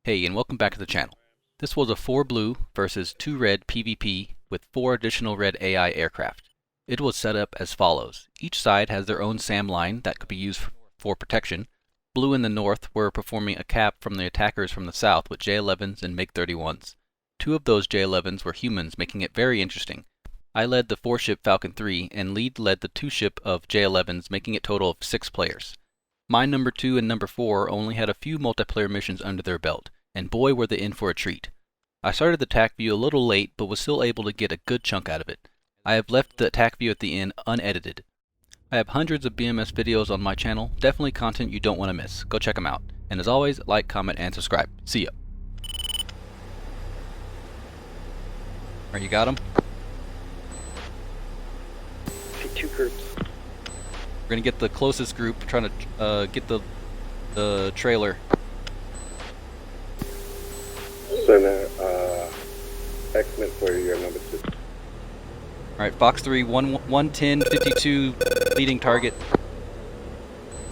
Hey, and welcome back to the channel. This was a 4 blue versus 2 red PvP with 4 additional red AI aircraft. It was set up as follows. Each side has their own SAM line that could be used for protection. Blue in the north were performing a cap from the attackers from the south with J-11s and MiG-31s. 2 of those J-11s were humans, making it very interesting. I led the 4-ship Falcon 3, and Lead led the 2-ship of J-11s, making it a total of 6 players. My number 2 and number 4 only had a few multiplayer missions under their belt, and boy were they in for a treat. I started the Tacview a little late, but was still able to get a good chunk out of it. I have left the Tacview at the end unedited. I have hundreds of BMS videos on my channel, definitely content you don't want to miss. Go check them out. And as always, like, comment, and subscribe. See ya. Alright, you got them? See 2 groups. We're gonna get the closest group, trying to get the trailer. Center, X-Men for your number 2. Alright, Fox 3, 110, 52, leading target.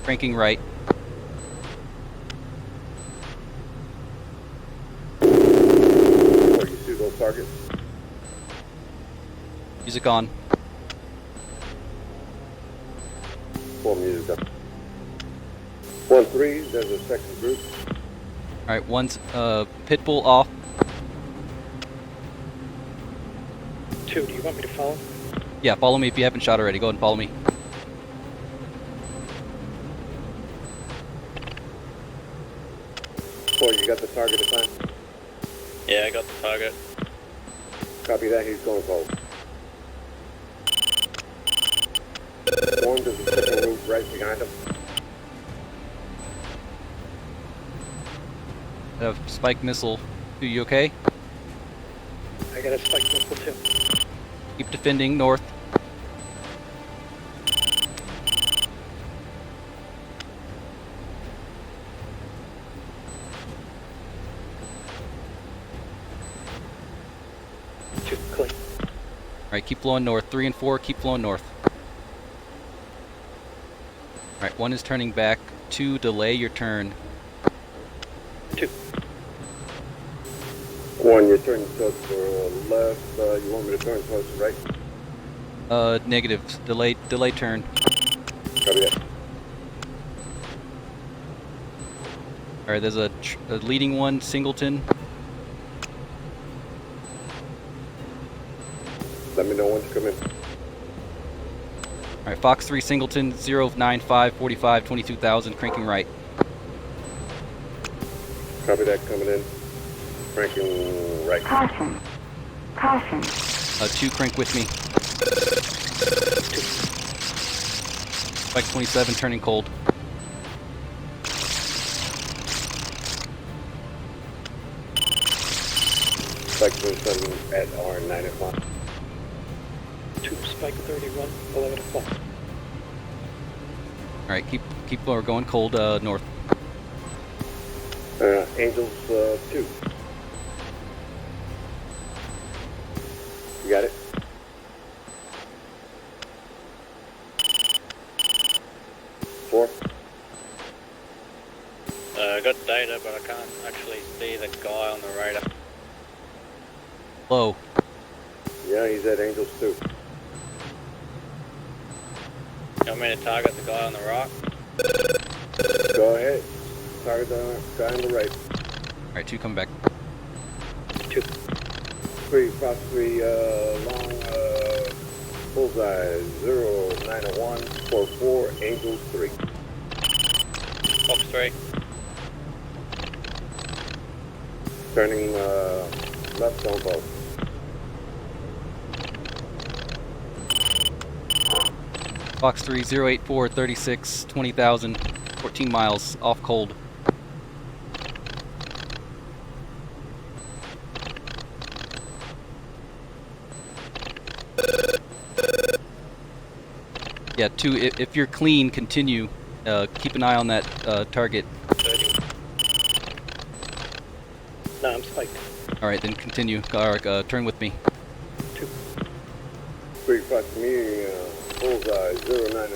Cranking right. You see those targets? Music on. Full music up. 1-3, there's a second group. Alright, one's Pitbull off. 2, do you want me to follow? Yeah, follow me if you haven't shot already. Go ahead and follow me. Four, you got the target assigned? Yeah, I got the target. Copy that, he's going cold. 1, there's a second group right behind him. I have spike missile. Are you okay? I got a spike missile too. Keep defending north. Two clean. Alright, keep flowing north. 3 and 4, keep flowing north. Alright, 1 is turning back. 2, delay your turn. 2. 1, you're turning towards the left. You want me to turn towards the right? Negative. Delay turn. Copy that. Alright, there's a leading one, Singleton. Let me know when to come in. Alright, Fox 3, Singleton, 095, 45, 22,000, cranking right. Copy that, coming in. Cranking right. Caution. Caution. 2, crank with me. Spike 27, turning cold. Spike 27 at R9 o'clock. 2, spike 31, 11 o'clock. Alright, keep going cold north. Angels 2. You got it? Four. I got data, but I can't actually see the guy on the radar. Low. Yeah, he's at Angels 2. You want me to target the guy on the right? Go ahead. Target the guy on the right. Alright, 2 coming back. 2. 3, Fox 3, long, bullseye, 0901, 44, Angels 3. Fox 3. Turning, left on both. Fox 3, 084, 36, 20,000, 14 miles, off cold. Yeah, 2, if you're clean, continue. Keep an eye on that target. 30. No, I'm spiked. Alright, then continue. Turn with me. 2. 3, Fox me, bullseye, 090,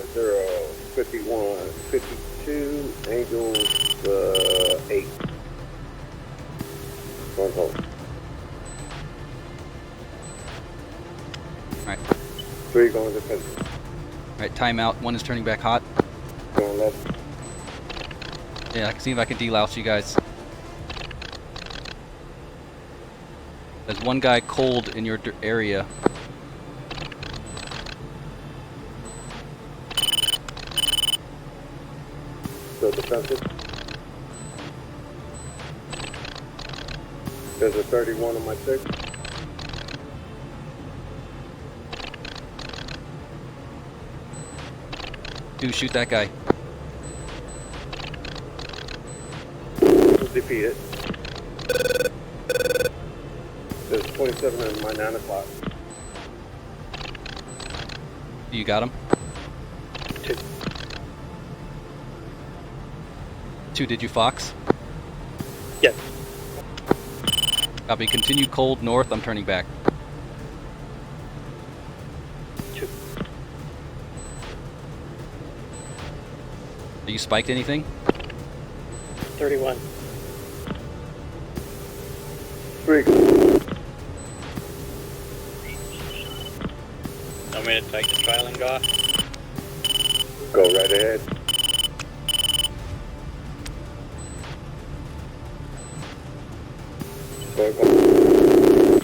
51, 52, Angels 8. Going hold. Alright. 3 going defensive. Alright, timeout. 1 is turning back hot. Going left. Yeah, I can see if I can delouse you guys. There's 1 guy cold in your area. Still defensive. There's a 31 on my 6. Dude, shoot that guy. Defeated. There's 27 on my 9 o'clock. You got him? 2. 2, did you Fox? Yes. Copy. Continue cold north. I'm turning back. 2. Are you spiked anything? 31. 3. Want me to take the trailing guy? Go right ahead. Go.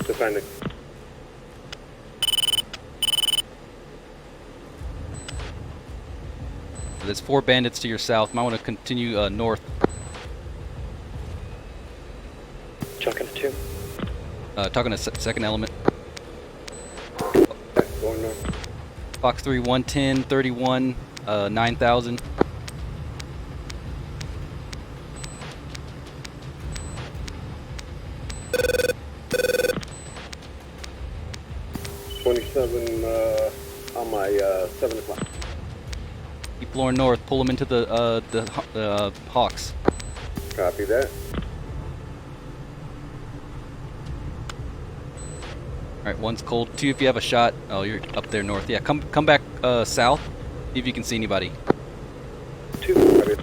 Defending. There's 4 bandits to your south. Might want to continue north. Chucking a 2. Talking to second element. Going north. Fox 3, 110, 31, 9,000. On my 7 o'clock. Keep blowing north. Pull them into the Hawks. Copy that. Alright, 1's cold. 2, if you have a shot. Oh, you're up there north. Yeah, come back south. See if you can see anybody. 2. Copy.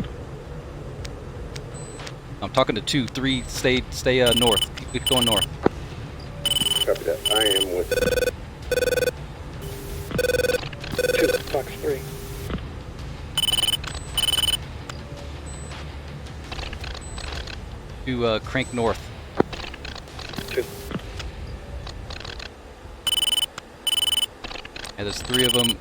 I'm talking to 2. 3, stay north. Keep going north. Copy that. I am with 2. Fox 3. To crank north. 2. Yeah, there's 3 of them.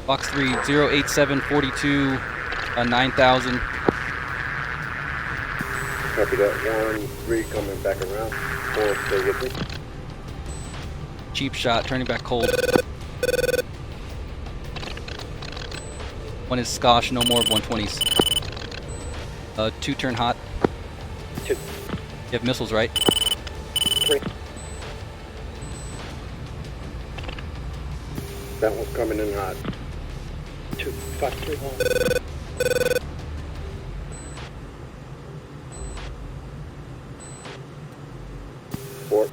Box 3, 08742, 9,000. Copy that. 1, 3 coming back around. 4 stay with me. Cheap shot, turning back cold. 1 is Skosh, no more 120s. 2 turn hot. 2. You have missiles, right? 3. That one's coming in hot. 2. Fox 3 1. Four.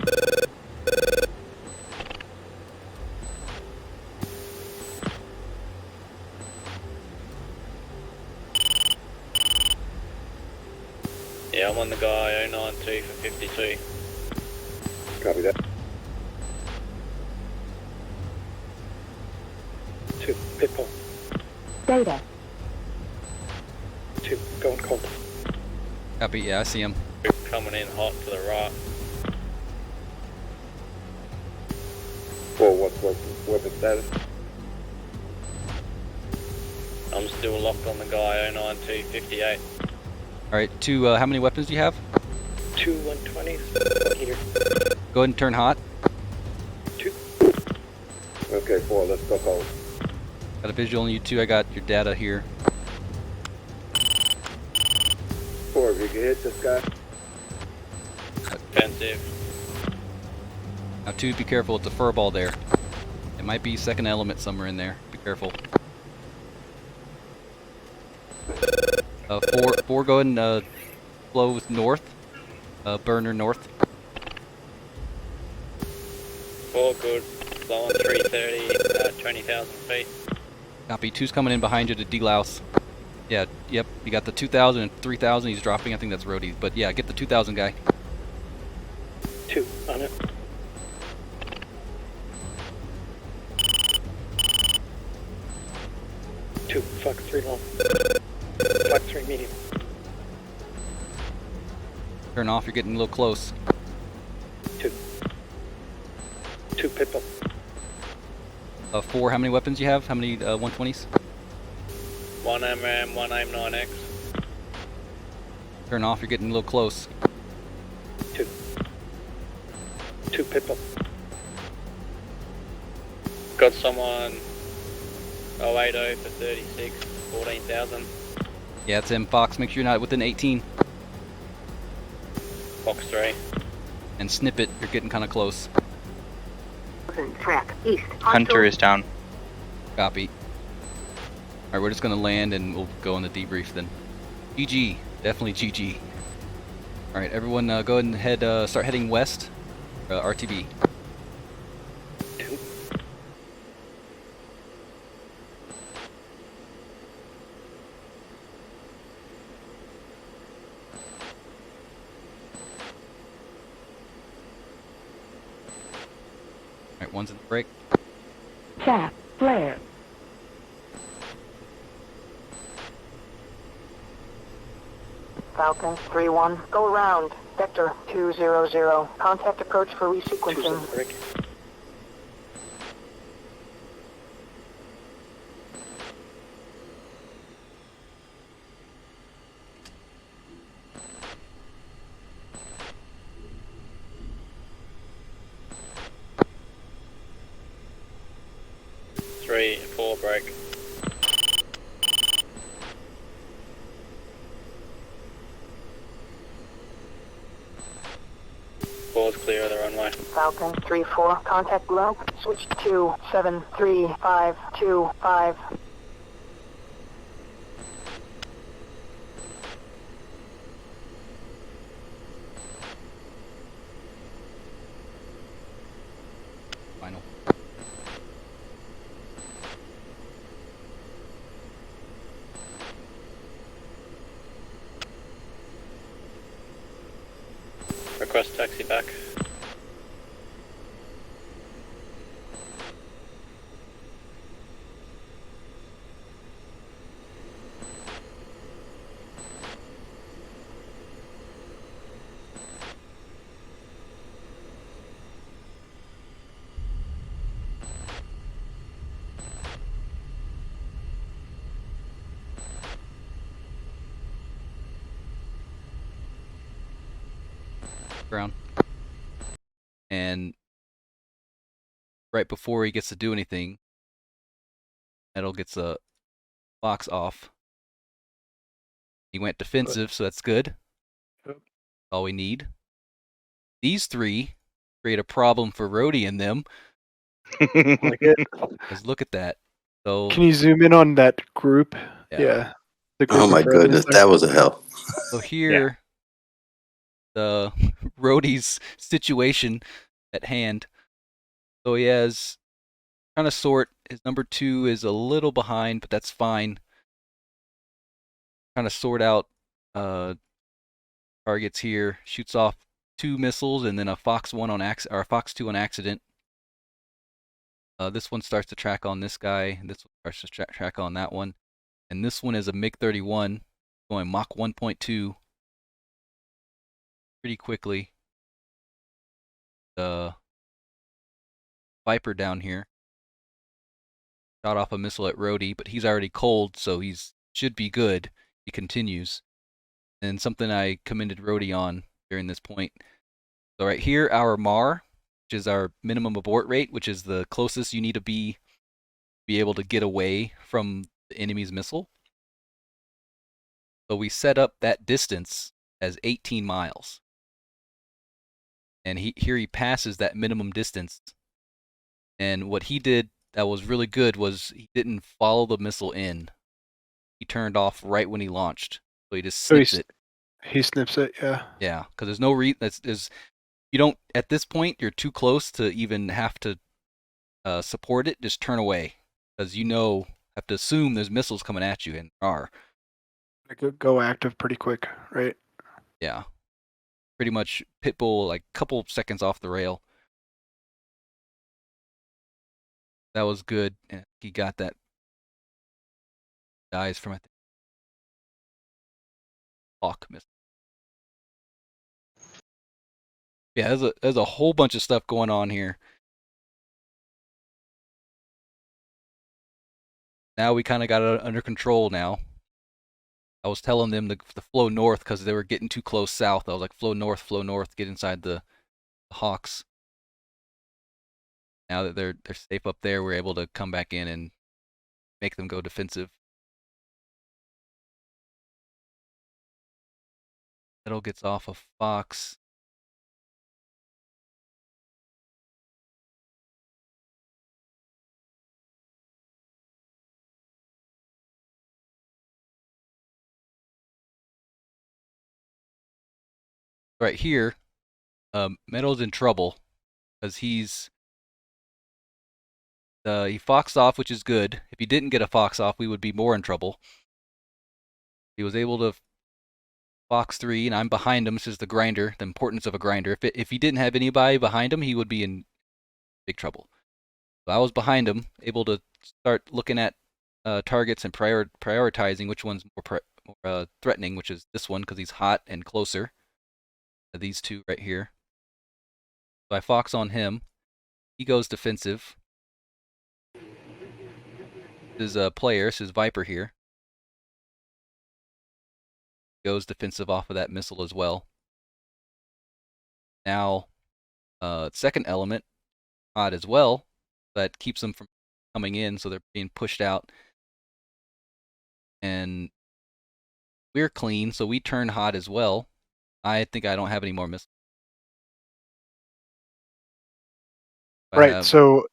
Yeah, I'm on the guy 092 for 52. Copy that. 2. Pitbull. Data. 2. Going cold. Copy, yeah, I see him. Coming in hot to the right. 4, what's weapon status? I'm still locked on the guy 092 58. Alright, 2, how many weapons do you have? 2 120s. 1 heater. Go ahead and turn hot. 2. Okay, 4, let's go cold. Got a visual on you 2, I got your data here. 4, if you can hit this guy. Defensive. Now 2, be careful, it's a furball there. It might be second element somewhere in there. Be careful. 4, go ahead and flow with north. Burner north. 4 good. Low on 330, 20,000 feet. Copy. 2's coming in behind you to delouse. Yeah, yep. You got the 2,000 and 3,000. He's dropping. I think that's roadies. But yeah, get the 2,000 guy. 2 on it. Two, Fox 3 long. Fox 3 medium. Turn off. You're getting a little close. 2 pitbull. 4, how many weapons you have? How many 120s? 1 MRAM, 1 AIM-9X. Turn off. You're getting a little close. 2 pitbull. Got someone 080 for 36, 14,000. Yeah, it's him. Fox, make sure you're not within 18. Fox 3. And snip it. You're getting kind of close. Track east. Hunter is down. Copy. Alright, we're just going to land and we'll go on the debrief then. GG. Definitely GG. Alright, everyone go ahead and start heading west. RTB. 2. Alright, 1's in the break. Chaff. Flare. Falcon 3-1. Go around. Vector 200. Contact approach for 2's in resequencing. the break. Three, 4 break. Four's clear of the runway. Falcon 3-4. Contact below. Switch to 73525. Final. Request taxi back. Ground. And right before he gets to do anything, Metal gets a box off. He went defensive, so that's good. Yep. All we need. These 3 create a problem for Rhodey and them. Like it. Because look at that. So Can you zoom in on that group? Yeah. The group Oh my of brothers goodness, there. that was a help. So here, the Rhodey's situation at hand. So he has trying to sort. His number 2 is a little behind, but that's fine. Trying to sort out targets here. Shoots off 2 missiles and then a Fox 1 on or a Fox 2 on accident. This one starts to track on this guy. This one starts to track on that one. And this one is a MiG-31 going Mach 1.2 pretty quickly. The Viper down here shot off a missile at Rhodey, but he's already cold, so he's should be good. He continues. And something I commended Rhodey on during this point. So right here, our MAR, which is our minimum abort rate, which is the closest you need to be able to get away from the enemy's missile. So we set up that distance as 18 miles. And here he passes that minimum distance. And what he did that was really good was he didn't follow the missile in. He turned off right when he launched. So he just snips it. He snips it, yeah. Yeah, because there's no you you don't, at this point, you're too close to even have to support it. Just turn away, because have to assume there's missiles coming at you, and there are. It could go active pretty quick, right? Yeah. Pretty much Pitbull, like a couple seconds off the rail. That was good. And he got that. Dies from, I think, Hawk missile. Yeah, there's a whole bunch of stuff going on here. Now we kind of got it under control now. I was telling them to flow north because they were getting too close south. I was like, flow north, get inside the Hawks. Now that they're safe up there, we're able to come back in and make them go defensive. Metal gets off of Fox. Right here, Metal's in trouble because he foxed off, which is good. If he didn't get a fox off, we would be more in trouble. He was able to fox 3, and I'm behind him. This is the grinder, the importance of a grinder. If he didn't have anybody behind him, he would be in big trouble. So I was behind him, able to start looking at targets and prioritizing which one's more threatening, which is this one because he's hot and closer. These two right here. So I fox on him. He goes defensive. This is a player. This is Viper here. Goes defensive off of that missile as well. Now, second element, hot as well. That keeps them from coming in, so they're being pushed out. And we're clean, so we turn hot as well. I think I don't have any more missiles. Right. So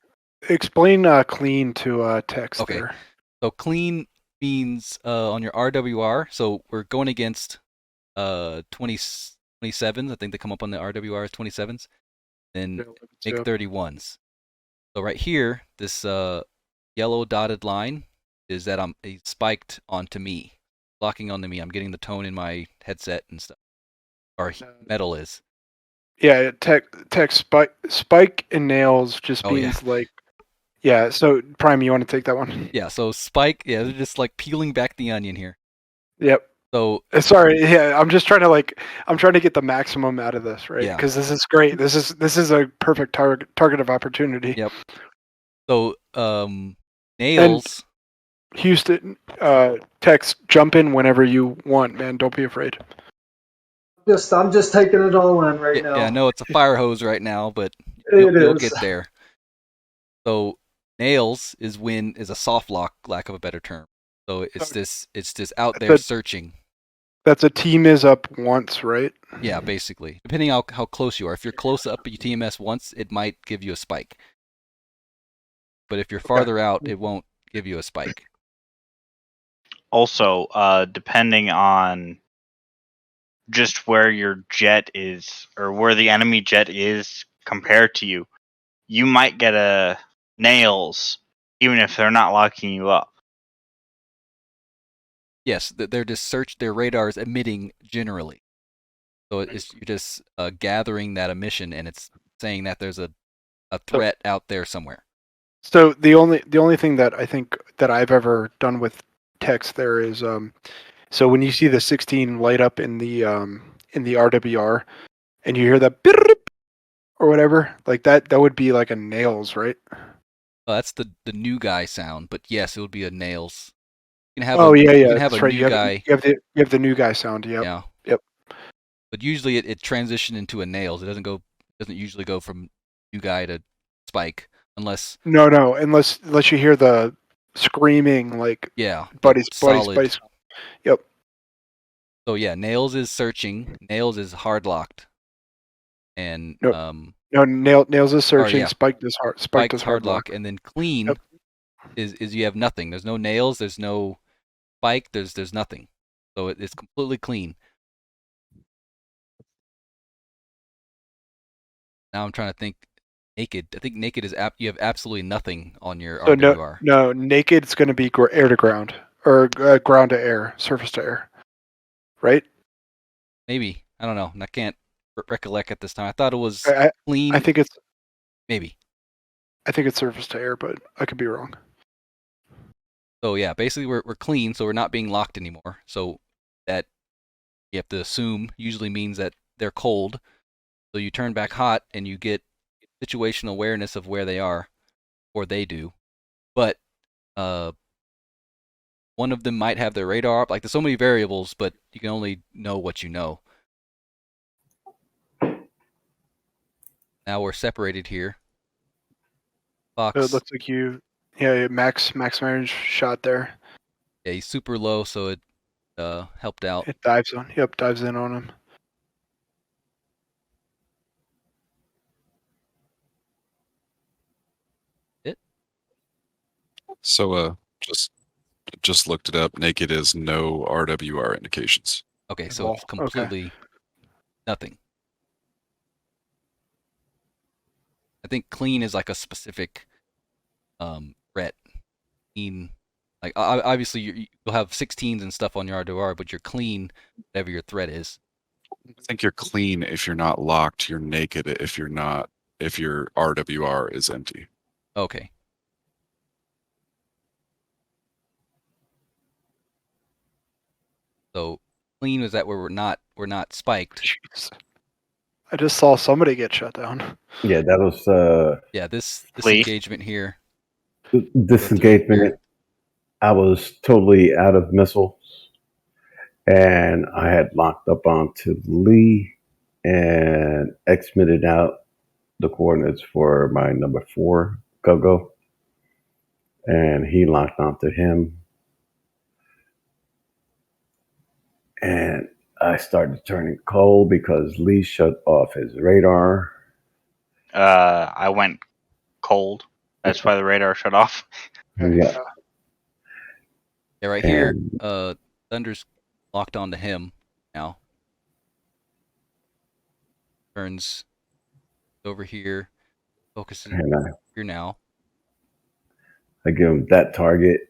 explain clean to text okay. there. So clean means on your RWR. So we're going against 27s. I think they come up on the RWR as 27s. Then make 31s. So right here, this yellow dotted line is that he's spiked onto me, locking onto me. I'm getting the tone in my headset and stuff. Or metal is. Yeah, text spike and nails just means like. Yeah, so Prime, you want to take that one? Yeah, so spike, they're just like peeling back the onion here. Yep. So sorry, yeah, I'm just trying to get the maximum out of this, right? Because this is great. This is a perfect target of opportunity. Yep. So nails. And Houston, text, jump in whenever you want, man. Don't be afraid. I'm just taking it all in right now. Yeah, I know it's a fire hose right now, but you'll get there. So nails is a soft lock, lack of a better term. So it's this out there searching. That's a team is up once, right? Yeah, basically. Depending on how close you are. If you're close up, you TMS once, it might give you a spike. But if you're farther out, it won't give you a spike. Also, depending on just where your jet is, or where the enemy jet is compared to you, you might get a nails, even if they're not locking you up. Yes, they're just their radar is emitting generally. So you're just gathering that emission, and it's saying that there's a threat out there somewhere. So the only thing that I think that I've ever done with text there is so when you see the 16 light up in the RWR and you hear that or whatever, like that would be like a nails, right? That's the new guy sound, but yes, it would be a nails. You can have you can have a right. new guy. You have the new guy sound. Yep. Yeah. Yep. But usually it transitions into a nails. It doesn't usually go from new guy to spike unless. No, unless you hear the screaming like. Yeah. Buddies. Yep. So yeah, nails is searching. Nails is hard locked. And nails is searching. Spike is hard lock. And then clean is you have nothing. There's no nails. There's no spike. There's nothing. So it's completely clean. Now I'm trying to think. Naked. I think naked is you have absolutely nothing on your So RWR. no, naked's going to be air to ground or ground to air, surface to air, right? Maybe. I don't know. I can't recollect at this time. I thought it was I clean. I think it's Maybe. surface to air, but I could be wrong. So yeah, basically we're clean, so we're not being locked anymore. So that you have to assume usually means that they're cold. So you turn back hot and you get situational awareness of where they are, or they do. But one of them might have their radar up. Like there's so many variables, but you can only know what you know. Now we're separated here. Fox. So it looks like max range shot there. Yeah, he's super low, so it helped out. It dives in on him. So just looked it up. Naked is no RWR indications. Okay, so it's completely nothing. I think clean is like a specific threat. Clean, like obviously you'll have 16s and stuff on your RWR, but you're clean whatever your threat is. I think you're clean if you're not locked. You're naked if your RWR is empty. Okay. So clean was that where we're not spiked. Jeez. I just saw somebody get shut down. Yeah, that was Yeah, this Lee? engagement here. this engagement. I was totally out of missiles, and I had locked up onto Lee and exmitted out the coordinates for my number 4 go, and he locked onto him, and I started turning cold because Lee shut off his radar. I went cold. That's why the radar shut off. Yeah. Yeah, right here, Thunder's locked onto him now. Turns over here, focuses here now. I give him that target,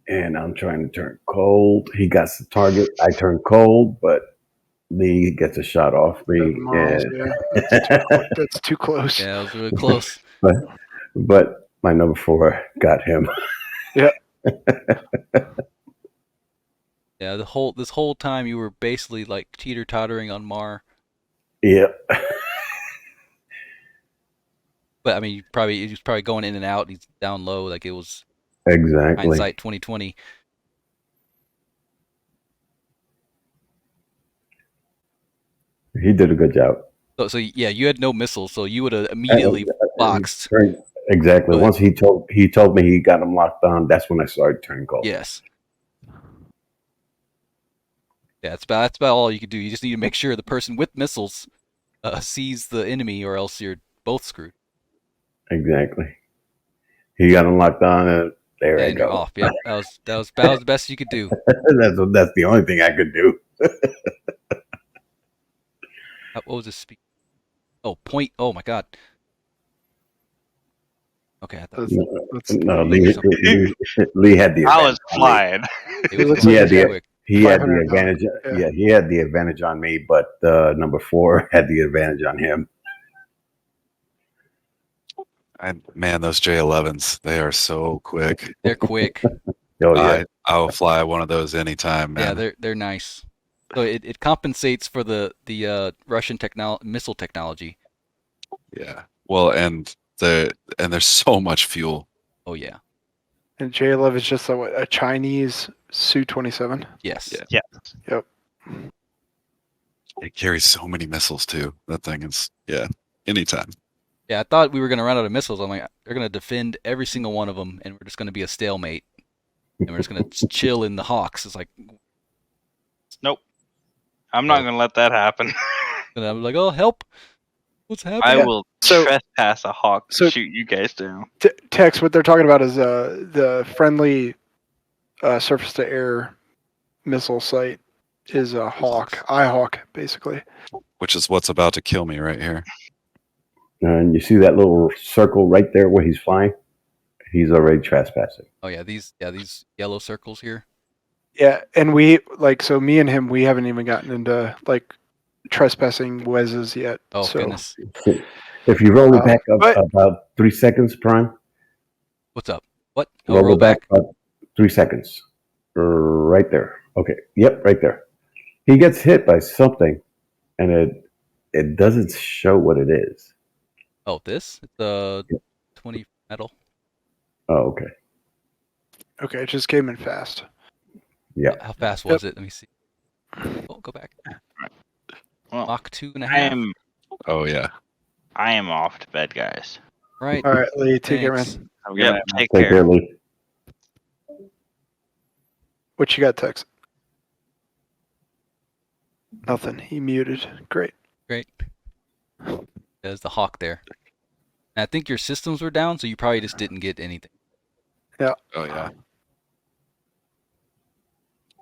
and I'm trying to turn cold. He got the target. I turn cold, but Lee gets a shot off me. Miles, that's too close. Yeah, it was really close. but my number 4 got him. Yeah. Yeah, this whole time you were basically like teeter-tottering on Mar. Yep. But I mean, he was probably going in and out. He's down low, like it was Exactly. hindsight 2020. He did a good job. So yeah, you had no missiles, so you would have immediately boxed. Exactly. But once he told me he got him locked on, that's when I started turning cold. yes. Yeah, that's about all you could do. You just need to make sure the person with missiles sees the enemy, or else you're both screwed. Exactly. He got him locked on, and there I And go. you're off. Yep, that was about the best you could do. that's the only thing I could do. What was this speed? Oh, point. Oh my God. Okay, I thought No, Lee had the advantage. I was flying. it was He had quick. He had the 500 advantage. Yeah. He had the advantage on me, but number 4 had the advantage on him. Man, those J-11s, they are so quick. They're quick. Oh yeah. I will fly one of those anytime, man. Yeah, they're nice. So it compensates for the Russian missile technology. Yeah. Well, and there's so much fuel. Oh yeah. And J-11 is just a Chinese Su-27. Yes. Yeah. Yep. It carries so many missiles too. That thing is anytime. Yeah, I thought we were gonna run out of missiles. I'm like, they're gonna defend every single one of them, and we're just gonna be a stalemate, and we're just gonna chill in the Hawks. It's like, Nope. I'm not gonna let that happen. and I'm like, oh help! What's happening? I will So- trespass a hawk so- and shoot you guys down. Tex, what they're talking about is the friendly surface-to-air missile site is a Hawk, IHawk, basically. Which is what's about to kill me right here. And you see that little circle right there where he's flying? He's already trespassing. Oh yeah, these yellow circles here. Yeah, and we so me and him, we haven't even gotten into like trespassing wezzes yet. Oh so, goodness. If you roll it back up but- about 3 seconds, Prime, What's up? What? Oh, roll roll it back back. about 3 seconds. Right there. Okay. Yep, right there. He gets hit by something, and it doesn't show what it is. Oh, this? It's a 20 metal. Oh, okay. Okay, it just came in fast. Yeah. How fast was it? Let me see. Oh, go back. Well, Mach 2.5. Oh yeah. I am off to bed, guys. Right. All right, Lee, take care, Thanks. man. Yep, take Take care, care. Lee. What you got, Tex? Nothing. He muted. Great. Great. There's the hawk there. And I think your systems were down, so you probably just didn't get anything. Oh yeah.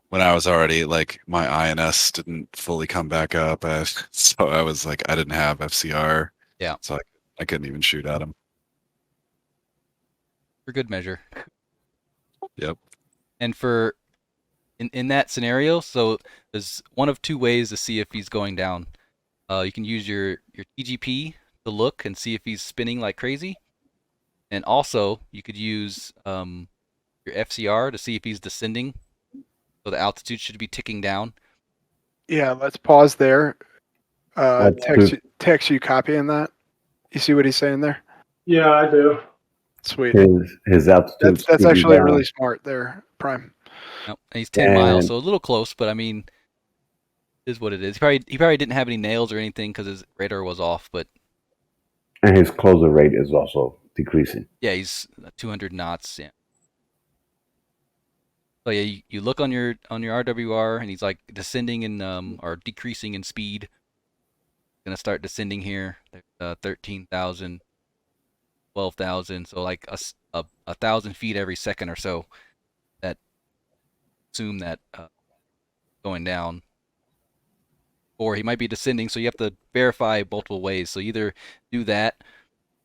When I was already like my INS didn't fully come back up, so I was like I didn't have FCR. Yeah. So I couldn't even shoot at him. For good measure. Yep. And for in that scenario, so there's one of two ways to see if he's going down. You can use your TGP to look and see if he's spinning like crazy. And also, you could use your FCR to see if he's descending. So the altitude should be ticking down. Yeah, let's pause there. That's Text you copying that? You see what he's saying there? Yeah, I do. Sweet. His altitude. That's actually really smart there, Prime. Nope. And he's 10 miles, And- so a little close, but I mean, it is what it is. He probably didn't have any nails or anything because his radar was off, but And his closer rate is also decreasing. yeah, he's 200 knots. Yeah. So yeah, you look on your RWR, and he's like descending in or decreasing in speed. Gonna start descending here. 13,000, 12,000. So like a 1,000 feet every second or so. That assume that going down. Or he might be descending, so you have to verify multiple ways. So either do that,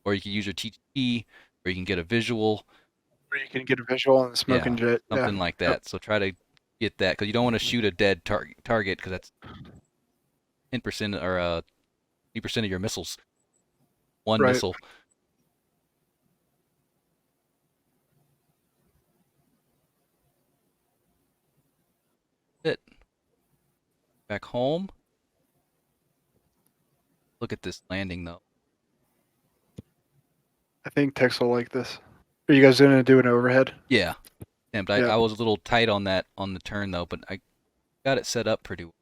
or you can use your TTP, or you can get a visual. Or you can get a visual on the smoking jet. Something like that. So try to get that, because you don't want to shoot a dead target, because that's 10% or 20% of your missiles. One Right. missile. It. Back home. Look at this landing, though. I think Tex will like this. Are you guys going to do an overhead? Yeah. And Yeah. I was a little tight on that on the turn, though, but I got it set up pretty well.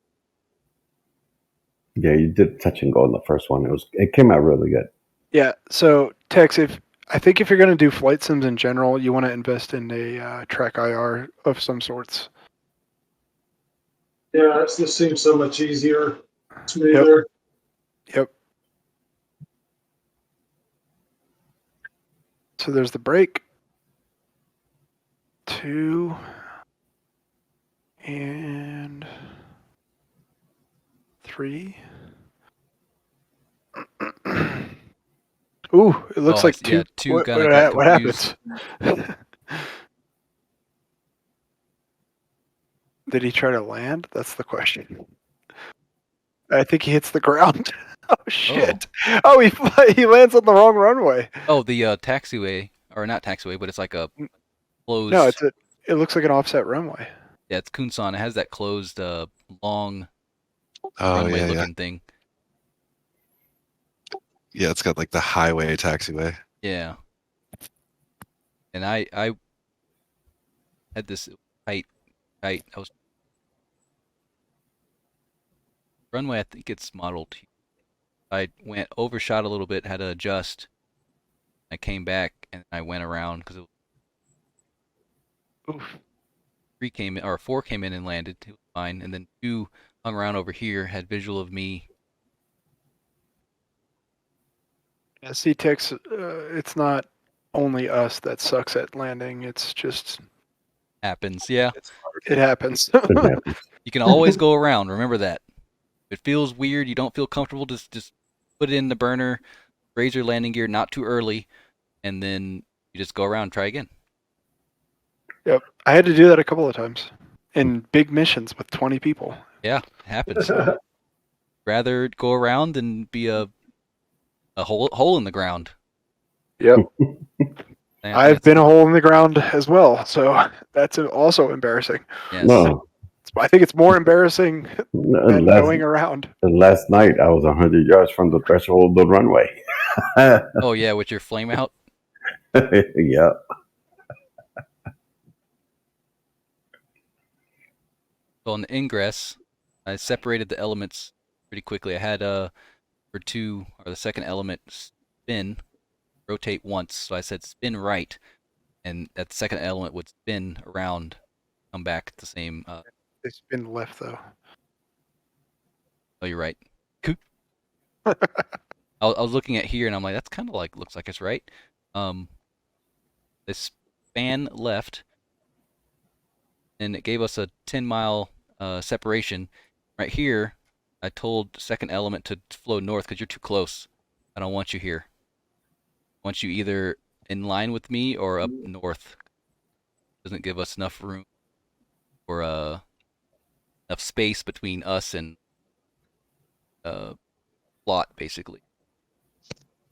Yeah, you did touch and go in the first one. It came out really good. Yeah. So Tex, I think if you're going to do flight sims in general, you want to invest in a track IR of some sorts. Yeah, this just seems so much easier, smoother. Yep. So there's the brake. 2 and 3. Ooh, it looks Oh, like yeah, two. two kinda got What happens? Did he try to land? That's the question. I think he hits the ground. Oh shit! Oh, he lands on the wrong runway. Oh, the taxiway, or not taxiway, but it's like a closed. No, it looks like an offset runway. Yeah, it's Kunsan. It has that closed, long Oh runway yeah, yeah. looking thing. Yeah, it's got like the highway taxiway. Yeah. And I had this tight. I was runway. I think it's modeled. I went overshot a little bit, had to adjust. I came back and I went around because Oof. 4 came in and landed. It was fine, and then 2 hung around over here, had visual of me. Yeah, C-Tex, it's not only us that sucks at landing. It's just Happens, yeah. it happens. You can always go around. Remember that. If it feels weird, you don't feel comfortable, just put it in the burner. raise your landing gear not too early, and then you just go around and try again. Yep. I had to do that a couple of times in big missions with 20 people. Yeah, it happens. Rather go around than be a hole in the ground. Yep. I I've think been a hole in the ground as well, so that's also embarrassing. yes. No, I think it's more embarrassing than last, going around. last night I was 100 yards from the threshold of the runway. Oh yeah, with your flame out. Yeah. So on the ingress, I separated the elements pretty quickly. I had for two, or the second element, spin, rotate once. So I said spin right, and that second element would spin around, come back at the same. They spin left though. Oh, you're right. Coop. I was looking at here, and I'm like, that's kind of like looks like it's right. This span left, and it gave us a 10-mile separation. Right here, I told the second element to flow north because you're too close. I don't want you here. I want you either in line with me or up north. Doesn't give us enough room or enough space between us and plot, basically.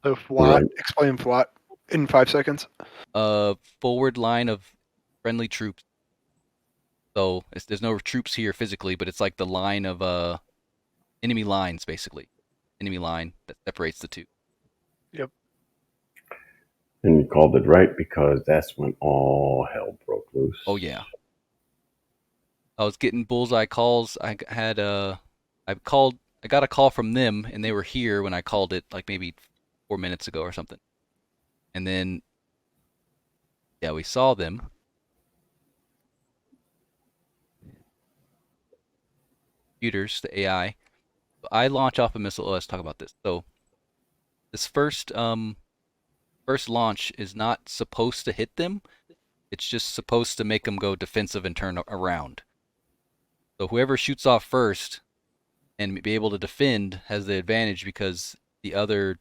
So FLOT, explain FLOT in 5 seconds. Forward line of friendly troops. So there's no troops here physically, but it's like the line of enemy lines, basically. Enemy line that separates the two. Yep. And you called it right because that's when all hell broke loose. Oh yeah. I was getting bullseye calls. I got a call from them, and they were here when I called it, like maybe 4 minutes ago or something. And then, yeah, we saw them. Computers, the AI. I launch off a missile. Let's talk about this. So, this first launch is not supposed to hit them. It's just supposed to make them go defensive and turn around. So whoever shoots off first and be able to defend has the advantage because the other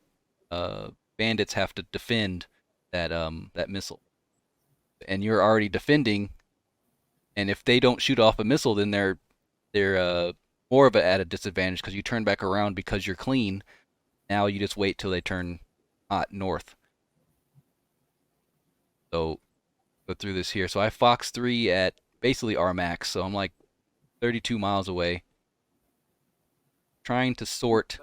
bandits have to defend that missile. And you're already defending, and if they don't shoot off a missile, then they're more of at a disadvantage because you turn back around because you're clean. Now you just wait till they turn hot north. So go through this here. So I Fox 3 at basically RMAX, so I'm like 32 miles away. Trying to sort.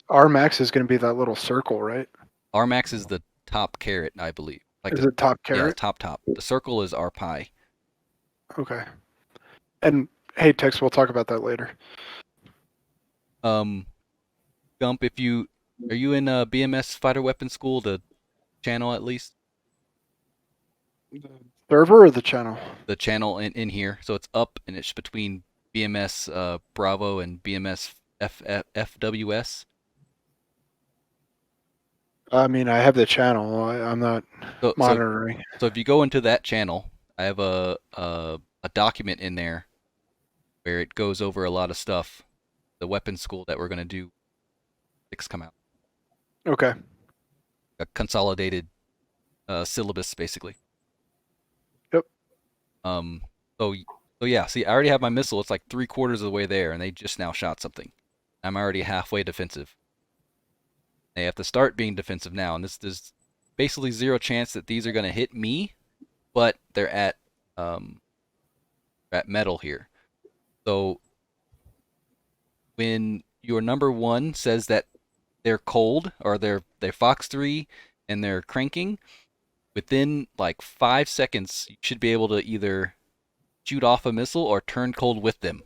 RMAX is going to be that little circle, right? RMAX is the top caret, I believe. Like Is it top Yeah, caret? top. The circle is our pi. Okay. And hey, Tex, we'll talk about that later. Gump, are you in BMS fighter weapon school, the channel at least? The server or the channel? The channel in here. So it's up, and it's between BMS Bravo and BMS FWS. I mean, I have the channel. I'm not monitoring. So if you go into that channel, I have a document in there where it goes over a lot of stuff. The weapon school that we're going to do 6 come out. Okay. A consolidated syllabus, basically. Yep. So yeah, see, I already have my missile. It's like 3/4 of the way there, and they just now shot something. I'm already halfway defensive. They have to start being defensive now, and there's basically zero chance that these are going to hit me, but they're at metal here. So when your number 1 says that they're cold or they're Fox 3 and they're cranking, within like 5 seconds you should be able to either shoot off a missile or turn cold with them.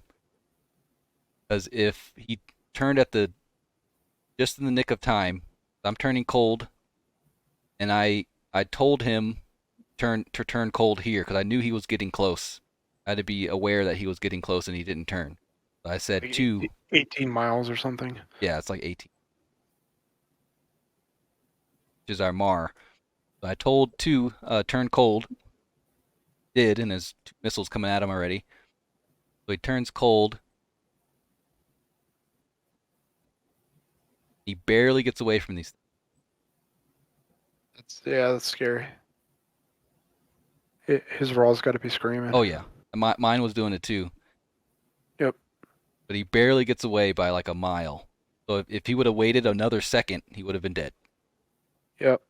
Because if he turned at just in the nick of time, I'm turning cold, and I told him to turn cold here because I knew he was getting close. I had to be aware that he was getting close, and he didn't turn. So I said 18 miles or something. Yeah, it's like 18. Which is our MAR. So I told 2 turn cold. Did, and there's 2 missiles coming at him already. So he turns cold. He barely gets away from these things. That's scary. His raw's got to be screaming. Oh yeah, mine was doing it too. Yep. But he barely gets away by like a mile. So if he would have waited another second, he would have been dead. Yep.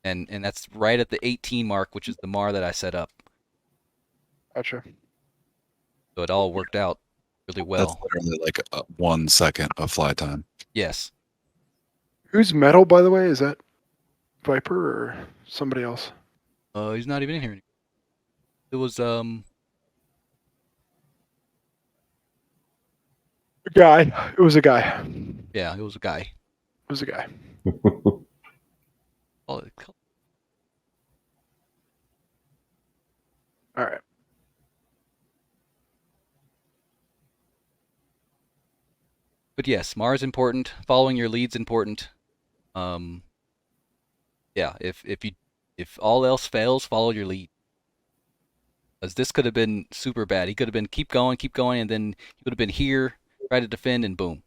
And that's right at the 18 mark, which is the MAR that I set up. Gotcha. So it all worked out really well. That's literally like 1 second of fly time. Yes. Who's metal, by the way? Is that Viper or somebody else? He's not even in here anymore. It was A guy. It was a guy. yeah, it was a guy. It was a guy. Oh, All right. but yes, MAR is important. Following your lead's important. Yeah, if all else fails, follow your lead. Because this could have been super bad. He could have been keep going, and then he would have been here, try to defend, and boom.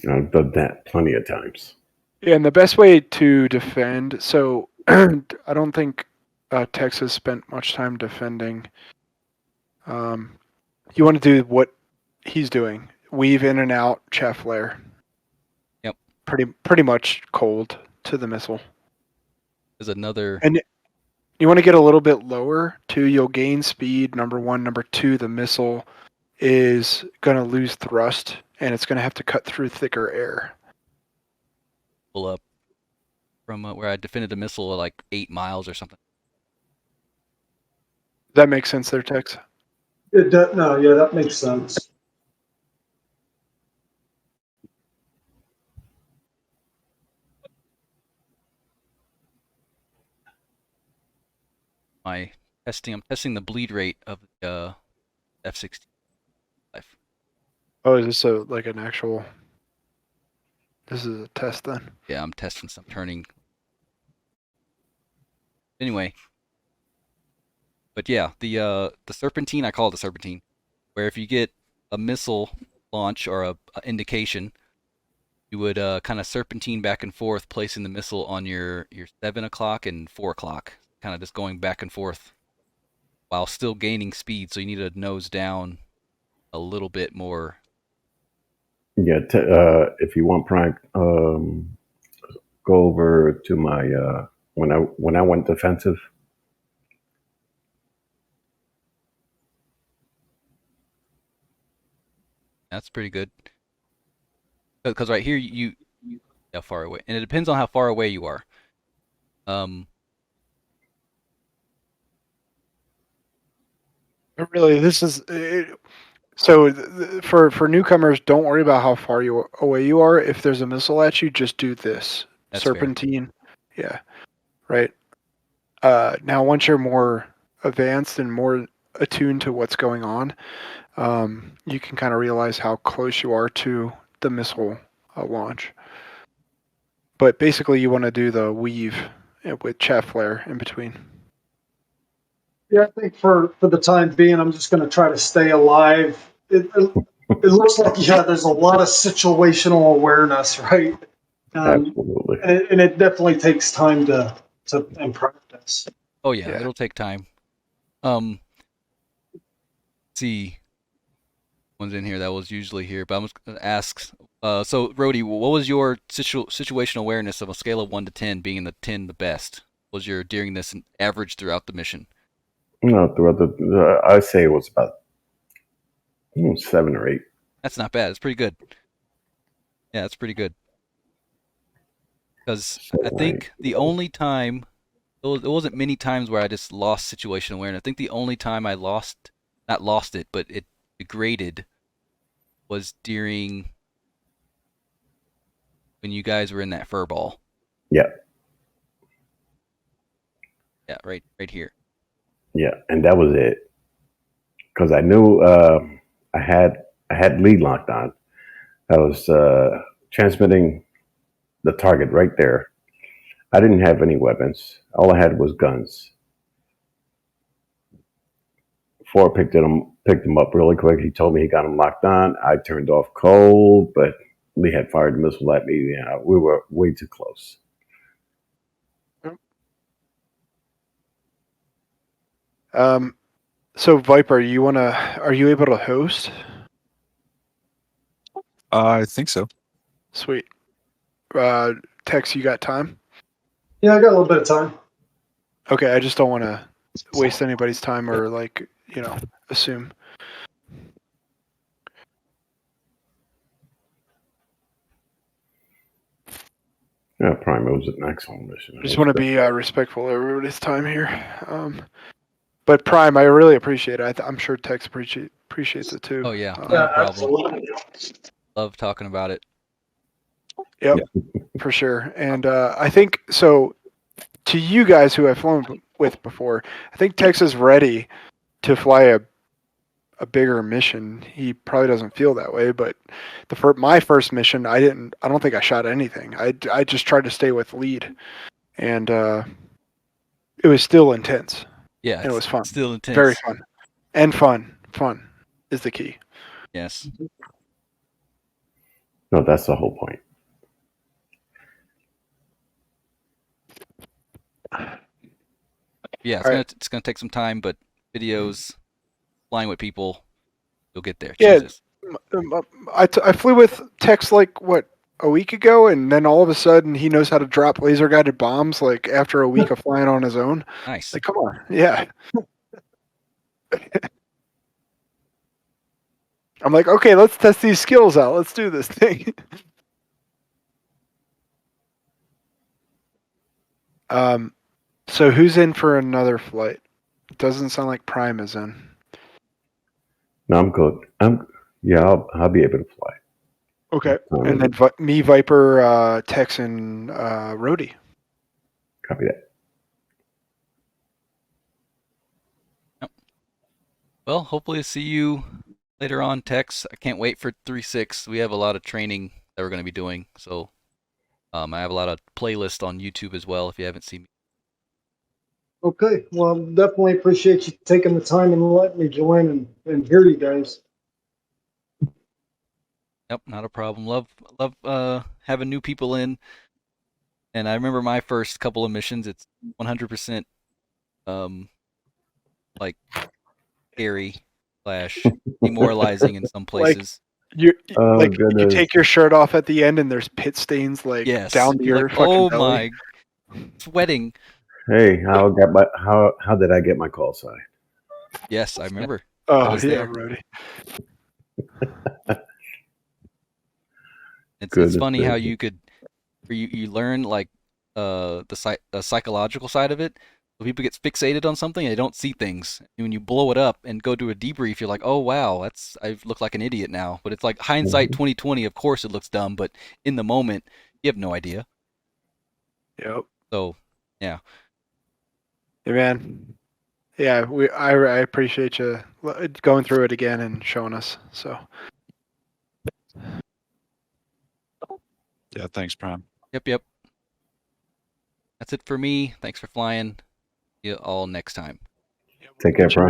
I've done that plenty of times. Yeah, and the best way to defend. So I don't think Texas spent much time defending. You want to do what he's doing: weave in and out, chaff flare. Yep. Pretty much cold to the missile. There's another. And you want to get a little bit lower too. You'll gain speed. Number one. Number two, the missile is going to lose thrust, and it's going to have to cut through thicker air. Pull up from where I defended a missile at like 8 miles or something. Does that make sense there, Tex? No, yeah, that makes sense. I'm testing the bleed rate of the F-16. Oh, is this like an actual? This is a test then. Yeah, I'm testing some turning. Anyway, but yeah, the serpentine, I call it the serpentine, where if you get a missile launch or a indication, you would kind of serpentine back and forth, placing the missile on your 7 o'clock and 4 o'clock, kind of just going back and forth while still gaining speed. So you need to nose down a little bit more. Yeah, if you want, Prime, go over to my when I went defensive. That's pretty good. Because right here you how far away, and it depends on how far away you are. Really, this is so for newcomers. Don't worry about how far away you are. If there's a missile at you, just do this. That's serpentine. Fair. Yeah, right. Now, once you're more advanced and more attuned to what's going on, you can kind of realize how close you are to the missile launch. But basically, you want to do the weave with chaff flare in between. Yeah, I think for the time being, I'm just going to try to stay alive. It looks like, yeah, there's a lot of situational awareness, right? Absolutely. And it definitely takes time to and practice. Oh yeah, it'll take time. Let's see, one's in here that was usually here, but I'm just gonna ask. So Rhodey, what was your situational awareness of a scale of 1 to 10, being the 10 the best? Was your during this average throughout the mission? No, throughout I say it was about 7 or 8. That's not bad. It's pretty good. Yeah, it's pretty good. Because I think the only time, it wasn't many times where I just lost situational awareness. I think the only time I not lost it, but it degraded, was during when you guys were in that fur ball. Yeah. Yeah, right here. Yeah, and that was it. Because I knew I had lead locked on. I was transmitting the target right there. I didn't have any weapons. All I had was guns. Ford picked him up really quick. He told me he got him locked on. I turned off cold, but Lee had fired a missile at me. Yeah, we were way too close. So Viper, are you able to host? I think so. Sweet. Tex, you got time? Yeah, I got a little bit of time. Okay, I just don't want to waste anybody's time or assume. Yeah, Prime, it was an excellent mission. I just want to be respectful of everybody's time here. But Prime, I really appreciate it. I'm sure Tex appreciates it too. Oh yeah, not Yeah, a problem. absolutely. Love talking about it. Yep, for sure. And I think so. To you guys who I've flown with before, I think Tex is ready to fly a bigger mission. He probably doesn't feel that way, but my first mission, I don't think I shot anything. I just tried to stay with lead, and it was still intense. Yeah, And it was fun. Still intense. Very fun, and fun. Fun is the key. Yes. No, that's the whole point. Yeah, it's gonna take some time, but videos, flying with people, you'll get there. Yeah, Jesus. I flew with Tex like a week ago, and then all of a sudden he knows how to drop laser guided bombs like after a week of flying on his own. Nice. Like, come on, yeah. I'm like, okay, let's test these skills out. Let's do this thing. So who's in for another flight? It doesn't sound like Prime is in. No, I'm good. I'll be able to fly. Okay, and then me, Viper, Tex, and Rhodey. Copy that. Yep. Well, hopefully see you later on, Tex. I can't wait for 3.6. We have a lot of training that we're going to be doing, so I have a lot of playlists on YouTube as well if you haven't seen me. Okay, well, definitely appreciate you taking the time and letting me join and hear you guys. Yep, not a problem. Love having new people in. And I remember my first couple of missions. It's 100% like scary / demoralizing in some places. You Oh, you goodness. take your shirt off at the end, and there's pit stains Yes. down to You're your like, fucking oh belly. my, sweating. Hey, how did I get my call sign? Yes, I remember. Oh, I was yeah, there. Rhodey. It's funny how you could, you learn like the psychological side of it. So people get fixated on something and they don't see things. And when you blow it up and go to a debrief, you're like, oh wow, I look like an idiot now. But it's like hindsight 2020. Of course, it looks dumb, but in the moment, you have no idea. Yep. So, yeah. Hey, man. Yeah, I appreciate you going through it again and showing us. So. Yeah, thanks, Prime. Yep. That's it for me. Thanks for flying. See you all next time. Take care, Brian.